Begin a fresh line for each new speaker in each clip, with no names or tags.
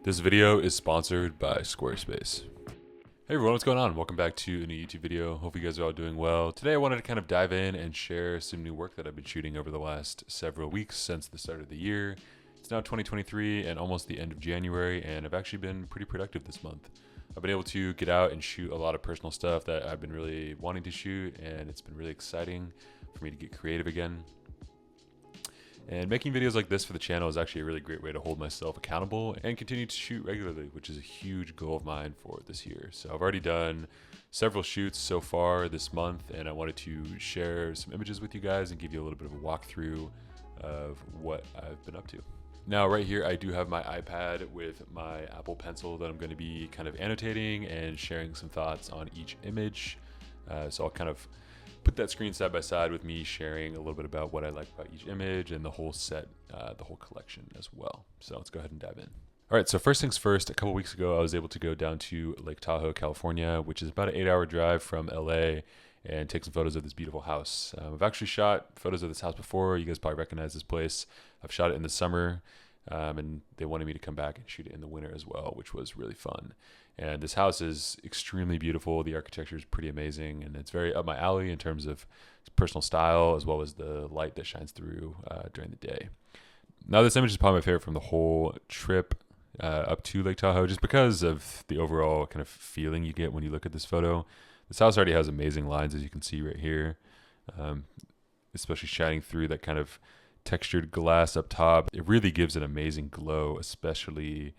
This video is sponsored by Squarespace. Hey everyone, what's going on? Welcome back to a new YouTube video. Hope you guys are all doing well. Today I wanted to kind of dive in and share some new work that I've been shooting over the last several weeks since the start of the year. It's now 2023 and almost the end of January, and I've actually been pretty productive this month. I've been able to get out and shoot a lot of personal stuff that I've been really wanting to shoot, and it's been really exciting for me to get creative again. And making videos like this for the channel is actually a really great way to hold myself accountable and continue to shoot regularly, which is a huge goal of mine for this year. So I've already done several shoots so far this month, and I wanted to share some images with you guys and give you a little bit of a walkthrough of what I've been up to. Now right here I do have my iPad with my Apple Pencil that I'm going to be kind of annotating and sharing some thoughts on each image. So I'll kind of put that screen side by side with me sharing a little bit about what I like about each image and the whole set, the whole collection as well. So let's go ahead and dive in. All right, so first things first, a couple weeks ago, I was able to go down to Lake Tahoe, California, which is about an 8-hour drive from LA, and take some photos of this beautiful house. I've actually shot photos of this house before. You guys probably recognize this place. I've shot it in the summer, and they wanted me to come back and shoot it in the winter as well, which was really fun. And this house is extremely beautiful. The architecture is pretty amazing, and it's very up my alley in terms of personal style as well as the light that shines through during the day. Now, this image is probably my favorite from the whole trip up to Lake Tahoe, just because of the overall kind of feeling you get when you look at this photo. This house already has amazing lines, as you can see right here, especially shining through that kind of textured glass up top. It really gives an amazing glow, especially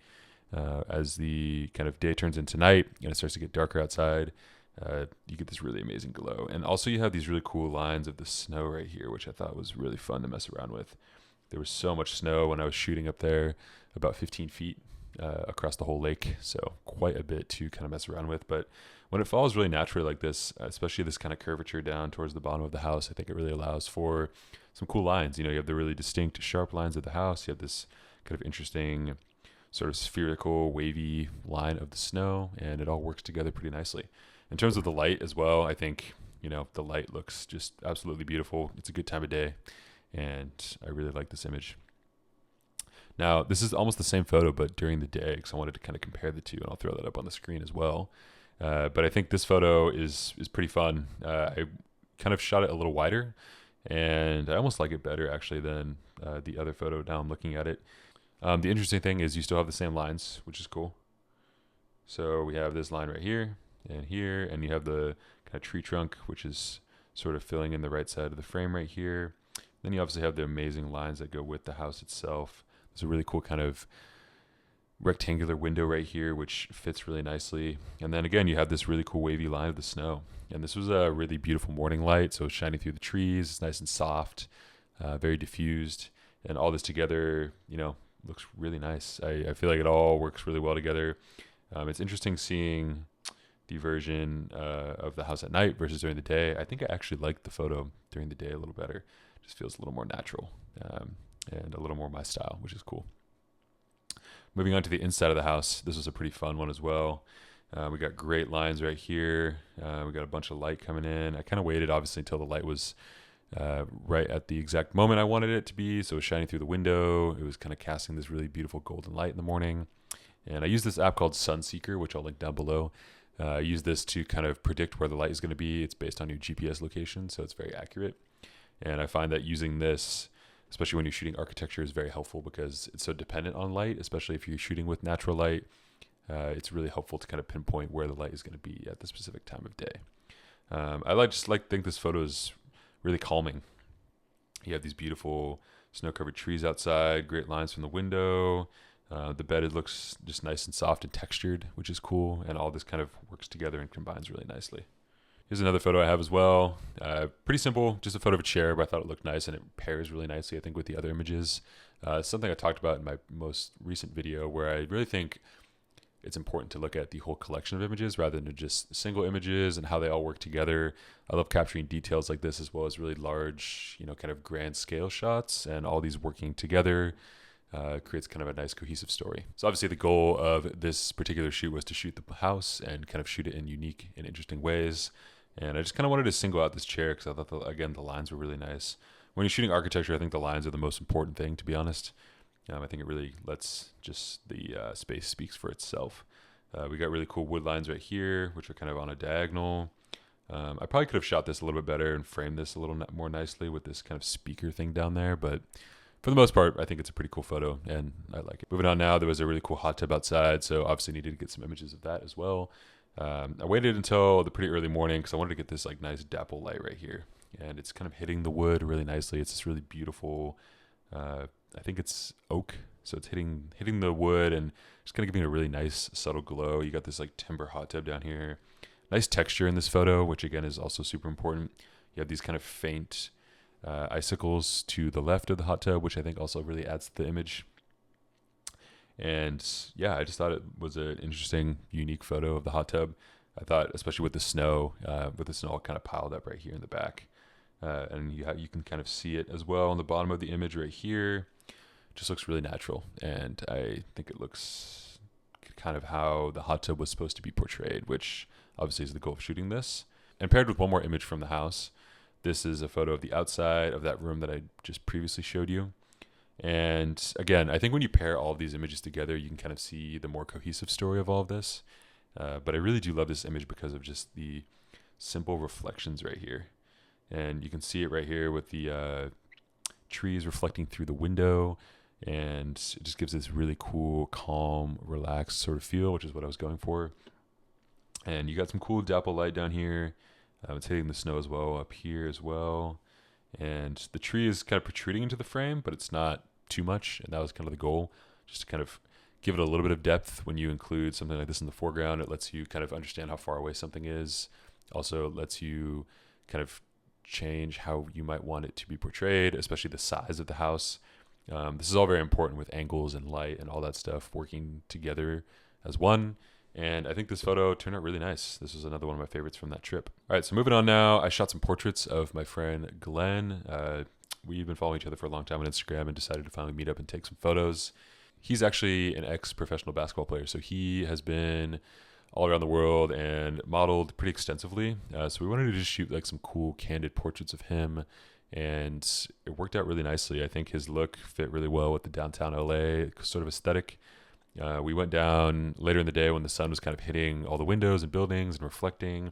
as the kind of day turns into night and it starts to get darker outside. You get this really amazing glow. And also you have these really cool lines of the snow right here, which I thought was really fun to mess around with. There was so much snow when I was shooting up there, about 15 feet across the whole lake. So quite a bit to kind of mess around with. But when it falls really naturally like this, especially this kind of curvature down towards the bottom of the house, I think it really allows for some cool lines. You know, you have the really distinct sharp lines of the house. You have this kind of interesting sort of spherical wavy line of the snow, and it all works together pretty nicely. In terms of the light as well, I think, you know, the light looks just absolutely beautiful. It's a good time of day, and I really like this image. Now, this is almost the same photo, but during the day, because I wanted to kind of compare the two, and I'll throw that up on the screen as well. But I think this photo is pretty fun. I kind of shot it a little wider, and I almost like it better actually than the other photo now I'm looking at it. The interesting thing is you still have the same lines, which is cool. So we have this line right here, and you have the kind of tree trunk, which is sort of filling in the right side of the frame right here. Then you obviously have the amazing lines that go with the house itself. There's a really cool kind of rectangular window right here, which fits really nicely. And then again, you have this really cool wavy line of the snow. And this was a really beautiful morning light, so it's shining through the trees. It's nice and soft, very diffused, and all this together, you know, looks really nice. I feel like it all works really well together. It's interesting seeing the version of the house at night versus during the day. I think I actually like the photo during the day a little better. It just feels a little more natural and a little more my style, which is cool. Moving on to the inside of the house, this was a pretty fun one as well. We got great lines right here. We got a bunch of light coming in. I kind of waited obviously until the light was right at the exact moment I wanted it to be. So it was shining through the window. It was kind of casting this really beautiful golden light in the morning. And I use this app called Sunseeker, which I'll link down below. I use this to kind of predict where the light is going to be. It's based on your GPS location, so it's very accurate. And I find that using this, especially when you're shooting architecture, is very helpful because it's so dependent on light, especially if you're shooting with natural light. It's really helpful to kind of pinpoint where the light is going to be at the specific time of day. I think this photo is really calming. You have these beautiful snow-covered trees outside, great lines from the window. The bed, it looks just nice and soft and textured, which is cool. And all this kind of works together and combines really nicely. Here's another photo I have as well. Pretty simple, just a photo of a chair, but I thought it looked nice and it pairs really nicely, I think, with the other images. Something I talked about in my most recent video where I really think it's important to look at the whole collection of images rather than just single images and how they all work together. I love capturing details like this as well as really large, you know, kind of grand scale shots, and all these working together creates kind of a nice cohesive story. So obviously the goal of this particular shoot was to shoot the house and kind of shoot it in unique and interesting ways. And I just kind of wanted to single out this chair because I thought, again, the lines were really nice. When you're shooting architecture, I think the lines are the most important thing, to be honest. I think it really lets just the space speaks for itself. We got really cool wood lines right here, which are kind of on a diagonal. I probably could have shot this a little bit better and framed this a little more nicely with this kind of speaker thing down there, but for the most part, I think it's a pretty cool photo, and I like it. Moving on now, there was a really cool hot tub outside, so obviously needed to get some images of that as well. I waited until the pretty early morning because I wanted to get this like nice dapple light right here, and it's kind of hitting the wood really nicely. It's this really beautiful, I think it's oak, so it's hitting the wood and it's gonna give me a really nice subtle glow. You got this like timber hot tub down here. Nice texture in this photo, which again is also super important. You have these kind of faint icicles to the left of the hot tub, which I think also really adds to the image. And yeah, I just thought it was an interesting, unique photo of the hot tub. I thought, especially with the snow all kind of piled up right here in the back. And you can kind of see it as well on the bottom of the image right here. Just looks really natural. And I think it looks kind of how the hot tub was supposed to be portrayed, which obviously is the goal of shooting this. And paired with one more image from the house, this is a photo of the outside of that room that I just previously showed you. And again, I think when you pair all of these images together, you can kind of see the more cohesive story of all of this. But I really do love this image because of just the simple reflections right here. And you can see it right here with the trees reflecting through the window. And it just gives this really cool, calm, relaxed sort of feel, which is what I was going for. And you got some cool dapple light down here. It's hitting the snow as well up here as well. And the tree is kind of protruding into the frame, but it's not too much. And that was kind of the goal, just to kind of give it a little bit of depth when you include something like this in the foreground. It lets you kind of understand how far away something is. Also lets you kind of change how you might want it to be portrayed, especially the size of the house. This is all very important with angles and light and all that stuff working together as one. And I think this photo turned out really nice. This was another one of my favorites from that trip. All right, so moving on now. I shot some portraits of my friend Glenn. We've been following each other for a long time on Instagram and decided to finally meet up and take some photos. He's actually an ex-professional basketball player, so he has been all around the world and modeled pretty extensively. So we wanted to just shoot like some cool candid portraits of him, and it worked out really nicely. I think his look fit really well with the downtown LA sort of aesthetic. We went down later in the day when the sun was kind of hitting all the windows and buildings and reflecting.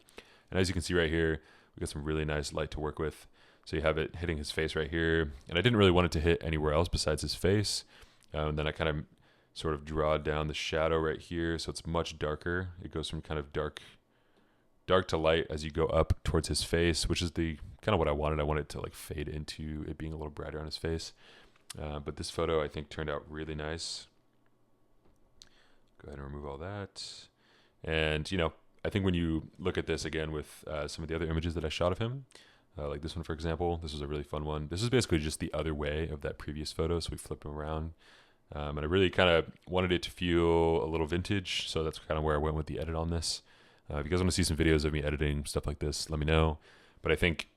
And as you can see right here, we got some really nice light to work with. So you have it hitting his face right here. And I didn't really want it to hit anywhere else besides his face. And then I kind of sort of draw down the shadow right here. So it's much darker. It goes from kind of dark to light as you go up towards his face, which is the kind of what I wanted. I wanted it to like fade into it being a little brighter on his face. But this photo I think turned out really nice. Go ahead and remove all that. And, you know, I think when you look at this again with some of the other images that I shot of him, like this one, for example, this was a really fun one. This is basically just the other way of that previous photo. So we flipped them around. And I really kind of wanted it to feel a little vintage. So that's kind of where I went with the edit on this. If you guys want to see some videos of me editing stuff like this, let me know. But I think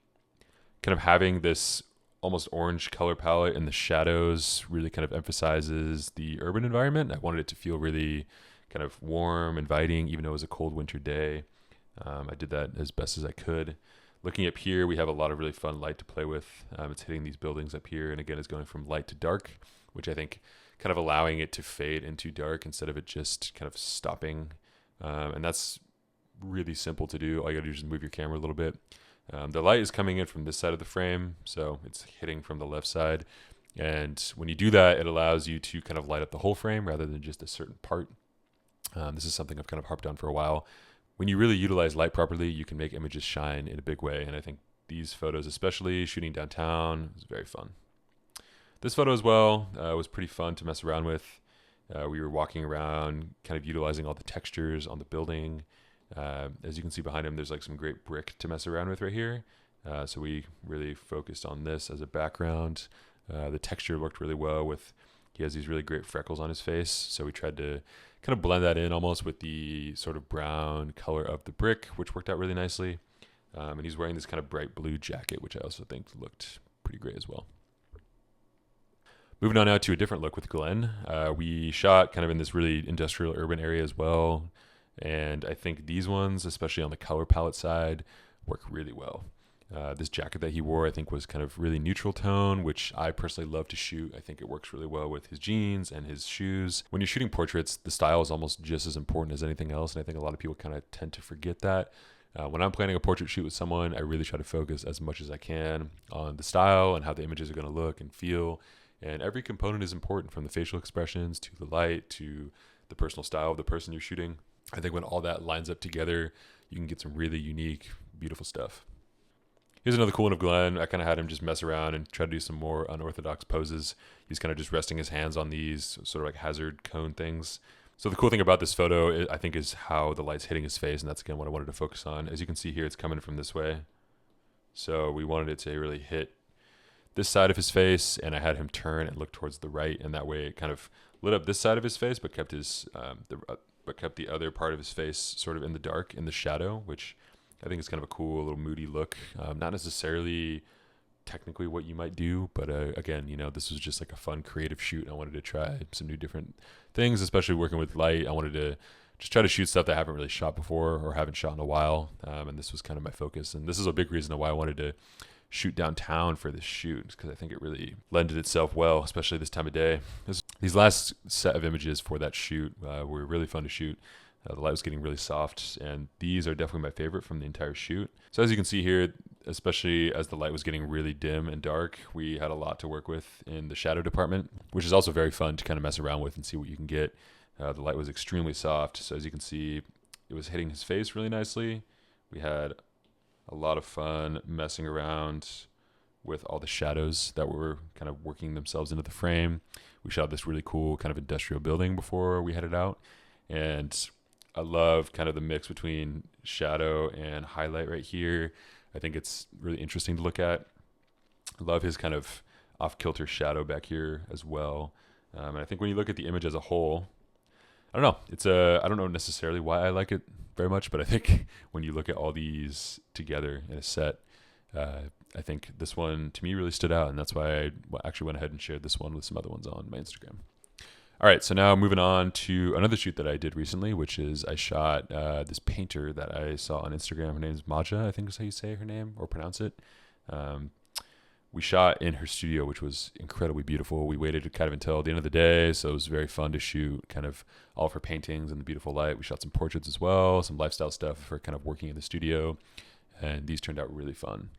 kind of having this almost orange color palette in the shadows really kind of emphasizes the urban environment. I wanted it to feel really kind of warm, inviting, even though it was a cold winter day. I did that as best as I could. Looking up here, we have a lot of really fun light to play with. It's hitting these buildings up here, and again, it's going from light to dark, which I think kind of allowing it to fade into dark instead of it just kind of stopping. And that's really simple to do. All you gotta do is just move your camera a little bit. The light is coming in from this side of the frame, so it's hitting from the left side. And when you do that, it allows you to kind of light up the whole frame rather than just a certain part. This is something I've kind of harped on for a while. When you really utilize light properly, you can make images shine in a big way. And I think these photos, especially shooting downtown, was very fun. This photo as well was pretty fun to mess around with. We were walking around, kind of utilizing all the textures on the building. As you can see behind him, there's like some great brick to mess around with right here. So we really focused on this as a background. The texture worked really well with, he has these really great freckles on his face. So we tried to kind of blend that in almost with the sort of brown color of the brick, which worked out really nicely. And he's wearing this kind of bright blue jacket, which I also think looked pretty great as well. Moving on now to a different look with Glenn. We shot kind of in this really industrial urban area as well. And I think these ones, especially on the color palette side, work really well. This jacket that he wore, I think, was kind of really neutral tone, which I personally love to shoot. I think it works really well with his jeans and his shoes. When you're shooting portraits, the style is almost just as important as anything else, and I think a lot of people kind of tend to forget that. When I'm planning a portrait shoot with someone, I really try to focus as much as I can on the style and how the images are going to look and feel. And every component is important, from the facial expressions to the light to the personal style of the person you're shooting. I think when all that lines up together, you can get some really unique, beautiful stuff. Here's another cool one of Glenn. I kind of had him just mess around and try to do some more unorthodox poses. He's kind of just resting his hands on these sort of like hazard cone things. So the cool thing about this photo, I think, is how the light's hitting his face, and that's, again, what I wanted to focus on. As you can see here, it's coming from this way. So we wanted it to really hit this side of his face, and I had him turn and look towards the right, and that way it kind of lit up this side of his face, but kept the other part of his face sort of in the dark, in the shadow, which I think is kind of a cool little moody look. Not necessarily technically what you might do, but again, this was just like a fun creative shoot. I wanted to try some new different things, especially working with light. I wanted to just try to shoot stuff that I haven't really shot before or haven't shot in a while, and this was kind of my focus. And this is a big reason why I wanted to shoot downtown for this shoot, because I think it really lended itself well, especially this time of day. These last set of images for that shoot were really fun to shoot. The light was getting really soft, and these are definitely my favorite from the entire shoot. So as you can see here, especially as the light was getting really dim and dark, we had a lot to work with in the shadow department, which is also very fun to kind of mess around with and see what you can get. The light was extremely soft, so as you can see, it was hitting his face really nicely. We had a lot of fun messing around with all the shadows that were kind of working themselves into the frame. We shot this really cool kind of industrial building before we headed out, and I love kind of the mix between shadow and highlight right here. I think it's really interesting to look at. I love his kind of off-kilter shadow back here as well. And I think when you look at the image as a whole, I don't know. I don't know necessarily why I like it very much, but I think when you look at all these together in a set, I think this one to me really stood out, and that's why I actually went ahead and shared this one with some other ones on my Instagram. All right, so now moving on to another shoot that I did recently, which is I shot this painter that I saw on Instagram. Her name is Maja, I think is how you say her name or pronounce it. We shot in her studio, which was incredibly beautiful. We waited kind of until the end of the day, so it was very fun to shoot kind of all of her paintings in the beautiful light. We shot some portraits as well, some lifestyle stuff for kind of working in the studio, and these turned out really fun.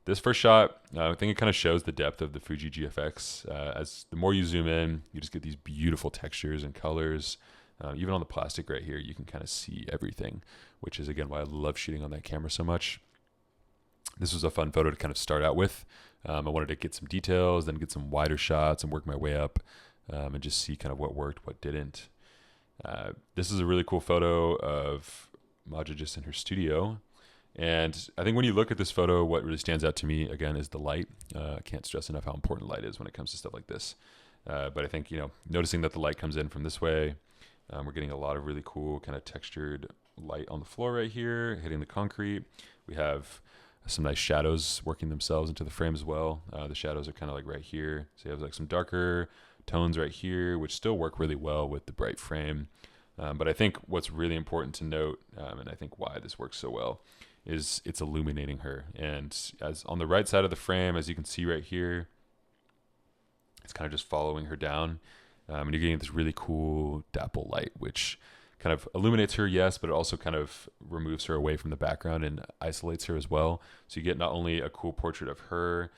This first shot, I think it kind of shows the depth of the Fuji GFX. As the more you zoom in, you just get these beautiful textures and colors. Even on the plastic right here, you can kind of see everything, which is, again, why I love shooting on that camera so much. This was a fun photo to kind of start out with. I wanted to get some details, then get some wider shots and work my way up and just see kind of what worked, what didn't. This is a really cool photo of Maja just in her studio. And I think when you look at this photo, what really stands out to me, again, is the light. I can't stress enough how important light is when it comes to stuff like this. But I think, noticing that the light comes in from this way, we're getting a lot of really cool kind of textured light on the floor right here, hitting the concrete. We have some nice shadows working themselves into the frame as well. The shadows are kind of like right here. So you have like some darker tones right here, which still work really well with the bright frame. But I think what's really important to note, and I think why this works so well, is it's illuminating her. And as on the right side of the frame, as you can see right here, it's kind of just following her down. And you're getting this really cool dapple light, which kind of illuminates her, yes, but it also kind of removes her away from the background and isolates her as well. So you get not only a cool portrait of her,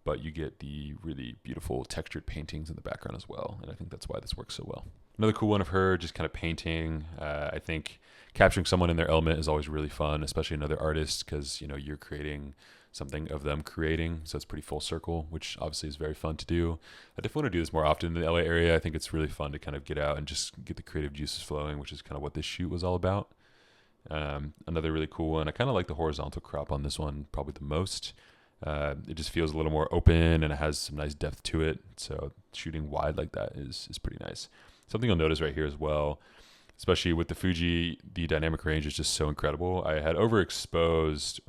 but you get the really beautiful textured paintings in the background as well. And I think that's why this works so well. Another cool one of her just kind of painting. I think capturing someone in their element is always really fun, especially another artist, because you're creating something of them creating. So it's pretty full circle, which obviously is very fun to do. I definitely want to do this more often in the LA area. I think it's really fun to kind of get out and just get the creative juices flowing, which is kind of what this shoot was all about. Another really cool one. I kind of like the horizontal crop on this one probably the most. It just feels a little more open and it has some nice depth to it. So shooting wide like that is pretty nice. Something you'll notice right here as well, especially with the Fuji, the dynamic range is just so incredible. I had underexposed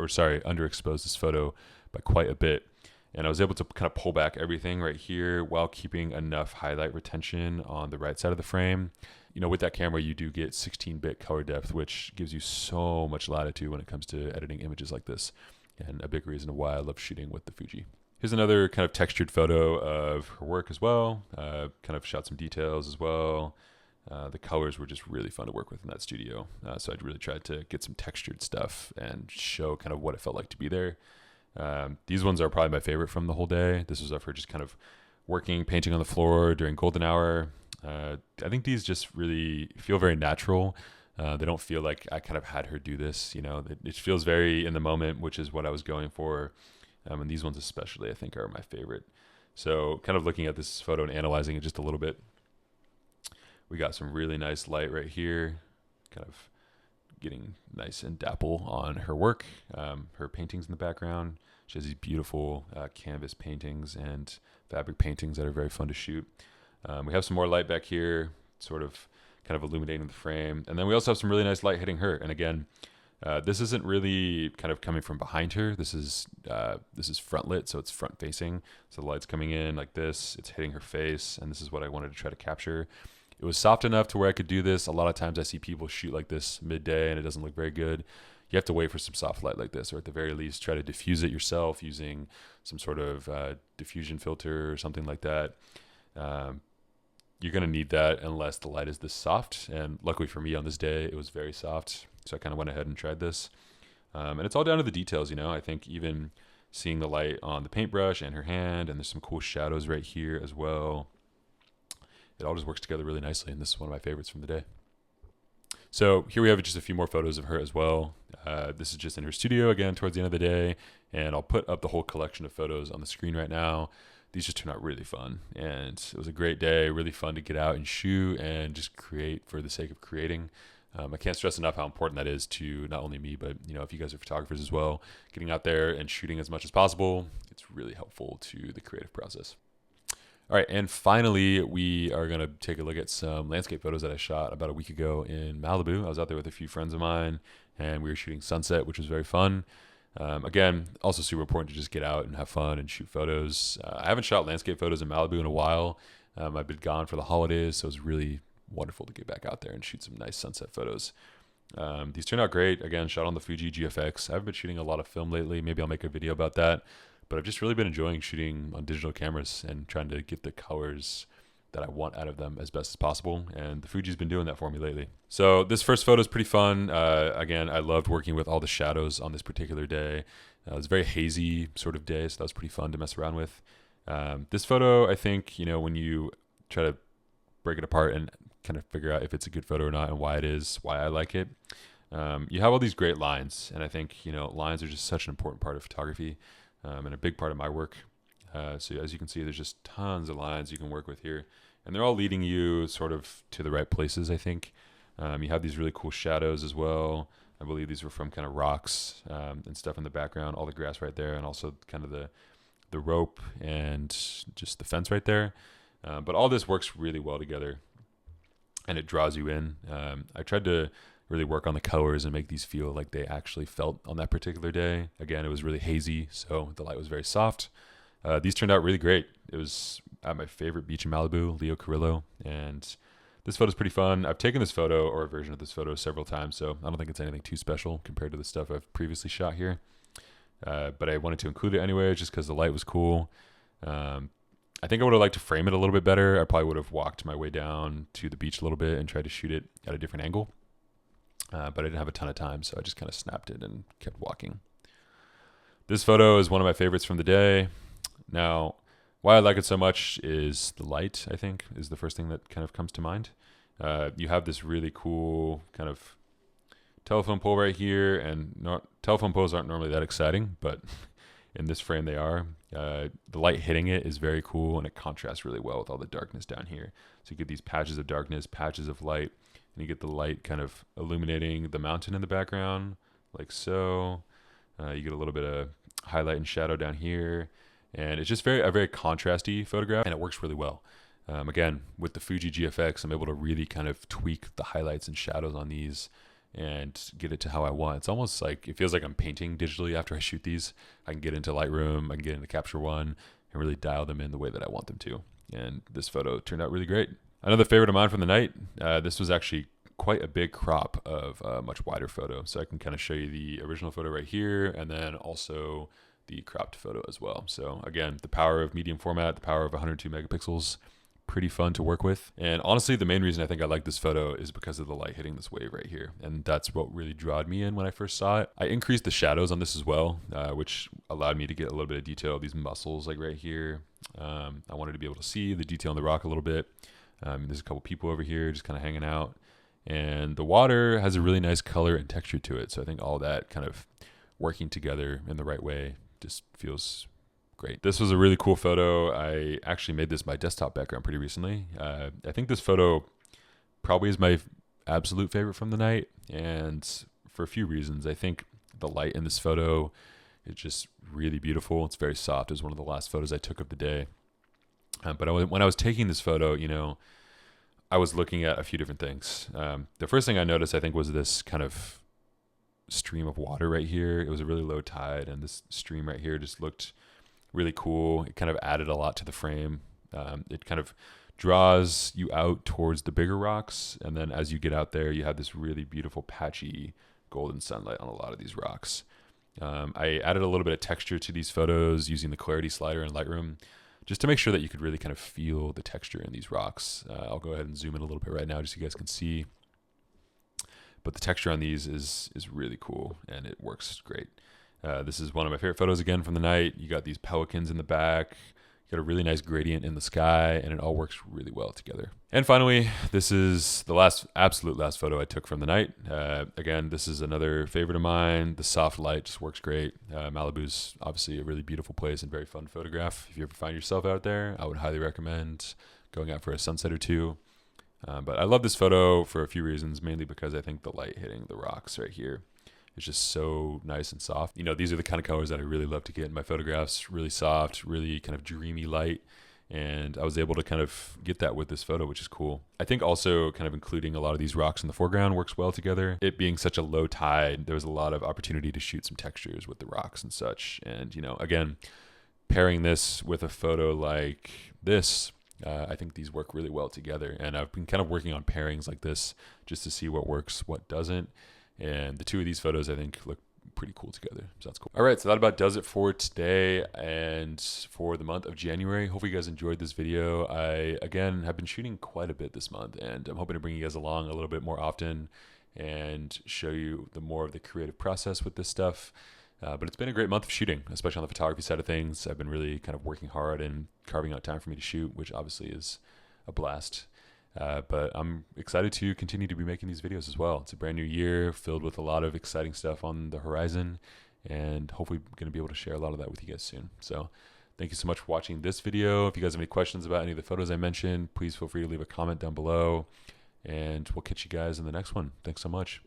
this photo by quite a bit. And I was able to kind of pull back everything right here while keeping enough highlight retention on the right side of the frame. With that camera, you do get 16-bit color depth, which gives you so much latitude when it comes to editing images like this. and a big reason why I love shooting with the Fuji. Here's another kind of textured photo of her work as well. Kind of shot some details as well. The colors were just really fun to work with in that studio. So I really tried to get some textured stuff and show kind of what it felt like to be there. These ones are probably my favorite from the whole day. This was of her just kind of working, painting on the floor during golden hour. I think these just really feel very natural. They don't feel like I kind of had her do this, you know, it feels very in the moment, which is what I was going for. And these ones especially, I think, are my favorite. So kind of looking at this photo and analyzing it just a little bit, we got some really nice light right here, kind of getting nice and dapple on her work, her paintings in the background. She has these beautiful canvas paintings and fabric paintings that are very fun to shoot. We have some more light back here, sort of kind of illuminating the frame. And then we also have some really nice light hitting her. And again, this isn't really kind of coming from behind her. This is front lit, so it's front facing. So the light's coming in like this, it's hitting her face, and this is what I wanted to try to capture. It was soft enough to where I could do this. A lot of times I see people shoot like this midday and it doesn't look very good. You have to wait for some soft light like this, or at the very least try to diffuse it yourself using some sort of diffusion filter or something like that. You're going to need that unless the light is this soft. And luckily for me on this day, it was very soft. So I kind of went ahead and tried this. And it's all down to the details, you know. I think even seeing the light on the paintbrush and her hand, and there's some cool shadows right here as well. It all just works together really nicely, and this is one of my favorites from the day. So here we have just a few more photos of her as well. This is just in her studio again towards the end of the day, and I'll put up the whole collection of photos on the screen right now. These just turned out really fun, and it was a great day, really fun to get out and shoot and just create for the sake of creating. I can't stress enough how important that is to not only me, but you know, if you guys are photographers as well, getting out there and shooting as much as possible, it's really helpful to the creative process. All right, and finally, we are going to take a look at some landscape photos that I shot about a week ago in Malibu. I was out there with a few friends of mine, and we were shooting sunset, which was very fun. Again, also super important to just get out and have fun and shoot photos. I haven't shot landscape photos in Malibu in a while. I've been gone for the holidays, so it was really wonderful to get back out there and shoot some nice sunset photos. These turned out great. Again, shot on the Fuji GFX. I haven't been shooting a lot of film lately. Maybe I'll make a video about that. But I've just really been enjoying shooting on digital cameras and trying to get the colors that I want out of them as best as possible. And the Fuji's been doing that for me lately. So this first photo is pretty fun. Again, I loved working with all the shadows on this particular day. It was a very hazy sort of day, so that was pretty fun to mess around with. This photo, I think, you know, when you try to break it apart and kind of figure out if it's a good photo or not and why it is, why I like it, you have all these great lines. And I think, you know, lines are just such an important part of photography. And a big part of my work. So as you can see, there's just tons of lines you can work with here. And they're all leading you sort of to the right places, I think. You have these really cool shadows as well. I believe these were from kind of rocks and stuff in the background, all the grass right there, and also kind of the rope and just the fence right there. But all this works really well together, and it draws you in. I tried to really work on the colors and make these feel like they actually felt on that particular day. Again, it was really hazy, so the light was very soft. These turned out really great. It was at my favorite beach in Malibu, Leo Carrillo, and this photo is pretty fun. I've taken this photo or a version of this photo several times, so I don't think it's anything too special compared to the stuff I've previously shot here. But I wanted to include it anyway, just because the light was cool. I think I would have liked to frame it a little bit better. I probably would have walked my way down to the beach a little bit and tried to shoot it at a different angle. But I didn't have a ton of time, so I just kind of snapped it and kept walking. This photo is one of my favorites from the day. Now, why I like it so much is the light, I think, is the first thing that kind of comes to mind. You have this really cool kind of telephone pole right here, and telephone poles aren't normally that exciting, but in this frame they are. The light hitting it is very cool, and it contrasts really well with all the darkness down here. So you get these patches of darkness, patches of light, and you get the light kind of illuminating the mountain in the background, like so. You get a little bit of highlight and shadow down here, and it's just a very contrasty photograph, and it works really well. Again, with the Fuji GFX, I'm able to really kind of tweak the highlights and shadows on these and get it to how I want. It's almost like, it feels like I'm painting digitally after I shoot these. I can get into Lightroom, I can get into Capture One, and really dial them in the way that I want them to. And this photo turned out really great. Another favorite of mine from the night, this was actually quite a big crop of a much wider photo. So I can kind of show you the original photo right here, and then also the cropped photo as well. So again, the power of medium format, the power of 102 megapixels, pretty fun to work with. And honestly, the main reason I think I like this photo is because of the light hitting this wave right here. And that's what really drawed me in when I first saw it. I increased the shadows on this as well, which allowed me to get a little bit of detail of these muscles like right here. I wanted to be able to see the detail on the rock a little bit. There's a couple people over here just kind of hanging out. And the water has a really nice color and texture to it. So I think all that kind of working together in the right way just feels great. This was a really cool photo. I actually made this my desktop background pretty recently. I think this photo probably is my absolute favorite from the night, and for a few reasons. I think the light in this photo is just really beautiful. It's very soft. It was one of the last photos I took of the day. But when I was taking this photo, you know, I was looking at a few different things. The first thing I noticed, I think, was this kind of stream of water right here. It was a really low tide, and this stream right here just looked really cool. It kind of added a lot to the frame. It kind of draws you out towards the bigger rocks, and then as you get out there, you have this really beautiful patchy golden sunlight on a lot of these rocks. I added a little bit of texture to these photos using the clarity slider in Lightroom, just to make sure that you could really kind of feel the texture in these rocks. I'll go ahead and zoom in a little bit right now just so you guys can see. But the texture on these is really cool, and it works great. This is one of my favorite photos again from the night. You got these pelicans in the back. You got a really nice gradient in the sky, and it all works really well together. And finally, this is the absolute last photo I took from the night. Again, this is another favorite of mine. The soft light just works great. Malibu's obviously a really beautiful place and very fun to photograph. If you ever find yourself out there, I would highly recommend going out for a sunset or two. But I love this photo for a few reasons, mainly because I think the light hitting the rocks right here is just so nice and soft. You know, these are the kind of colors that I really love to get in my photographs. Really soft, really kind of dreamy light. And I was able to kind of get that with this photo, which is cool. I think also kind of including a lot of these rocks in the foreground works well together. It being such a low tide, there was a lot of opportunity to shoot some textures with the rocks and such. And, you know, again, pairing this with a photo like this, I think these work really well together. And I've been kind of working on pairings like this just to see what works, what doesn't. And the two of these photos, I think, look pretty cool together. So that's cool. All right, so that about does it for today and for the month of January. Hopefully you guys enjoyed this video. I, again, have been shooting quite a bit this month, and I'm hoping to bring you guys along a little bit more often and show you more of the creative process with this stuff. But it's been a great month of shooting, especially on the photography side of things. I've been really kind of working hard and carving out time for me to shoot, which obviously is a blast. But I'm excited to continue to be making these videos as well. It's a brand new year filled with a lot of exciting stuff on the horizon, and hopefully going to be able to share a lot of that with you guys soon. So thank you so much for watching this video. If you guys have any questions about any of the photos I mentioned, please feel free to leave a comment down below, and we'll catch you guys in the next one. Thanks so much.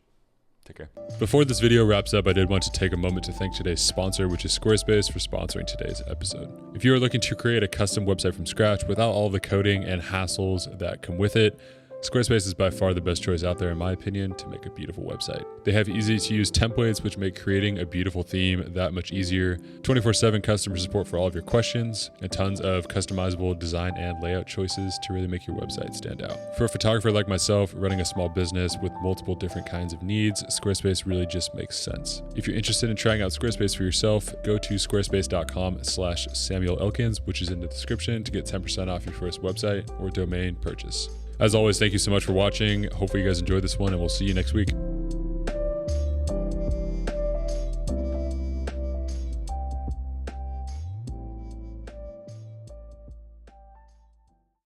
Take care. Before this video wraps up, I did want to take a moment to thank today's sponsor, which is Squarespace, for sponsoring today's episode. If you are looking to create a custom website from scratch without all the coding and hassles that come with it, Squarespace is by far the best choice out there, in my opinion, to make a beautiful website. They have easy to use templates, which make creating a beautiful theme that much easier, 24/7 customer support for all of your questions, and tons of customizable design and layout choices to really make your website stand out. For a photographer like myself, running a small business with multiple different kinds of needs, Squarespace really just makes sense. If you're interested in trying out Squarespace for yourself, go to squarespace.com/Samuel Elkins, which is in the description, to get 10% off your first website or domain purchase. As always, thank you so much for watching. Hopefully you guys enjoyed this one, and we'll see you next week.